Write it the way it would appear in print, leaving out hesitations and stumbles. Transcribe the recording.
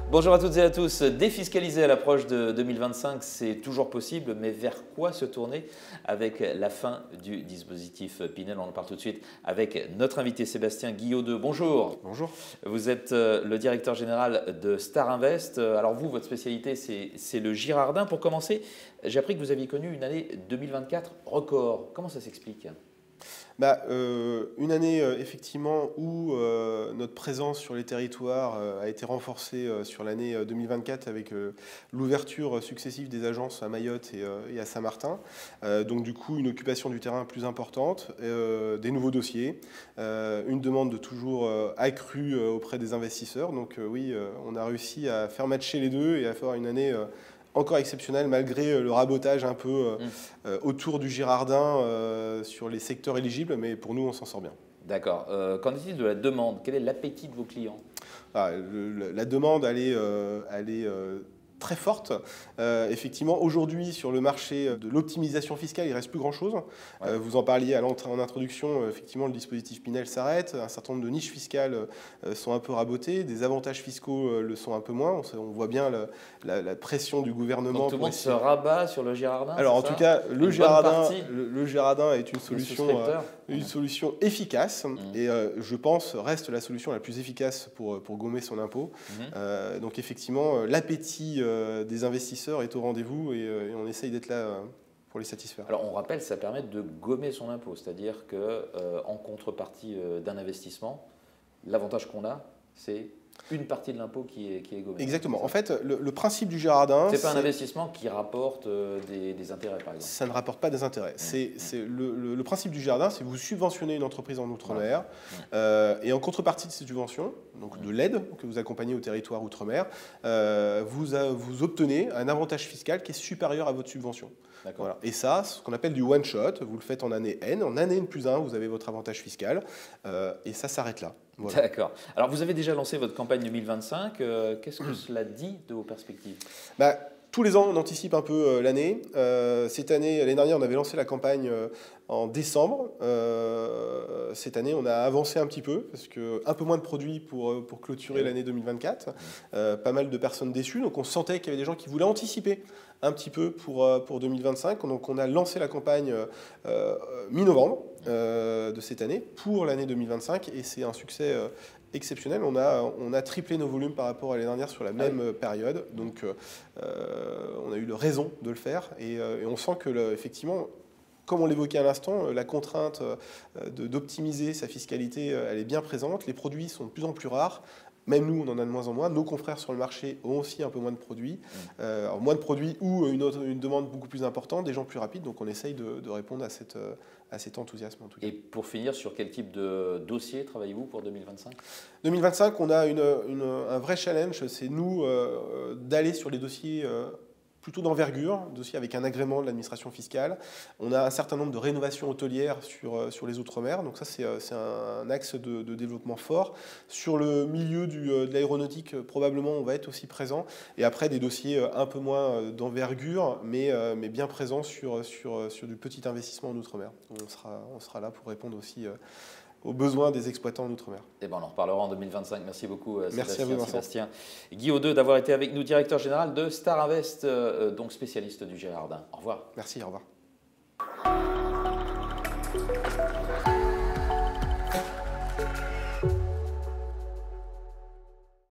Bonjour à toutes et à tous. Défiscaliser à l'approche de 2025, c'est toujours possible, mais vers quoi se tourner avec la fin du dispositif Pinel? On en parle tout de suite avec notre invité Sébastien Guillaudeux. Bonjour. Bonjour. Vous êtes le directeur général de Star Invest. Alors vous, votre spécialité, c'est le Girardin. Pour commencer, j'ai appris que vous aviez connu une année 2024 record. Comment ça s'explique ? Une année effectivement où notre présence sur les territoires a été renforcée sur l'année 2024 avec l'ouverture successive des agences à Mayotte et à Saint-Martin. Donc du coup une occupation du terrain plus importante, des nouveaux dossiers, une demande de toujours accrue auprès des investisseurs. Donc oui, on a réussi à faire matcher les deux et à faire une année encore exceptionnel malgré le rabotage un peu autour du Girardin sur les secteurs éligibles, mais pour nous, on s'en sort bien. D'accord. Qu'en est-il de la demande? Quel est l'appétit de vos clients? La demande, elle est très forte. Effectivement, aujourd'hui, sur le marché de l'optimisation fiscale, il ne reste plus grand-chose. Ouais. Vous en parliez en introduction, effectivement, le dispositif Pinel s'arrête. Un certain nombre de niches fiscales sont un peu rabotées. Des avantages fiscaux le sont un peu moins. On voit bien la pression du gouvernement. Donc tout le monde se rabat sur le Girardin? Alors, en tout cas, le Girardin est une solution efficace et je pense reste la solution la plus efficace pour gommer son impôt. Donc effectivement, l'appétit des investisseurs est au rendez-vous et on essaye d'être là pour les satisfaire. Alors on rappelle, ça permet de gommer son impôt, c'est-à-dire qu'en contrepartie d'un investissement, l'avantage qu'on a, c'est une partie de l'impôt qui est gommée. Exactement. En fait, le principe du Girardin... C'est pas un investissement qui rapporte des intérêts, par exemple. Ça ne rapporte pas des intérêts. Le principe du Girardin, c'est que vous subventionnez une entreprise en Outre-mer et en contrepartie de ces subventions, donc de l'aide que vous accompagnez au territoire Outre-mer, vous obtenez un avantage fiscal qui est supérieur à votre subvention. Voilà. Et ça, ce qu'on appelle du one-shot, vous le faites en année N. En année N+1, vous avez votre avantage fiscal et ça s'arrête là. Voilà. D'accord. Alors, vous avez déjà lancé votre campagne 2025. Qu'est-ce que cela dit de vos perspectives? Tous les ans, on anticipe un peu l'année. Cette année, l'année dernière, on avait lancé la campagne en décembre. Cette année, on a avancé un petit peu, parce qu'un peu moins de produits pour clôturer l'année 2024. Pas mal de personnes déçues. Donc, on sentait qu'il y avait des gens qui voulaient anticiper un petit peu pour 2025. Donc, on a lancé la campagne mi-novembre de cette année pour l'année 2025. Et c'est un succès exceptionnel. On a triplé nos volumes par rapport à l'année dernière sur la même période. Donc, on a eu raison de le faire. Et on sent que, effectivement, comme on l'évoquait à l'instant, la contrainte d'optimiser sa fiscalité, elle est bien présente. Les produits sont de plus en plus rares. Même nous, on en a de moins en moins. Nos confrères sur le marché ont aussi un peu moins de produits. Alors moins de produits ou une demande beaucoup plus importante, des gens plus rapides. Donc on essaye de répondre à cet enthousiasme en tout cas. Et pour finir, sur quel type de dossier travaillez-vous pour 2025 ? 2025, on a un vrai challenge. C'est nous d'aller sur les dossiers plutôt d'envergure, dossier avec un agrément de l'administration fiscale. On a un certain nombre de rénovations hôtelières sur les Outre-mer, donc ça c'est un axe de développement fort. Sur le milieu de l'aéronautique, probablement on va être aussi présent. Et après des dossiers un peu moins d'envergure, mais bien présents sur du petit investissement en Outre-mer. On sera là pour répondre aussi aux besoins des exploitants en Outre-mer. Eh ben, on en reparlera en 2025. Merci beaucoup, Merci à vous, Sébastien Guillaudeux, d'avoir été avec nous, directeur général de Star Invest, donc spécialiste du Girardin. Au revoir. Merci, au revoir.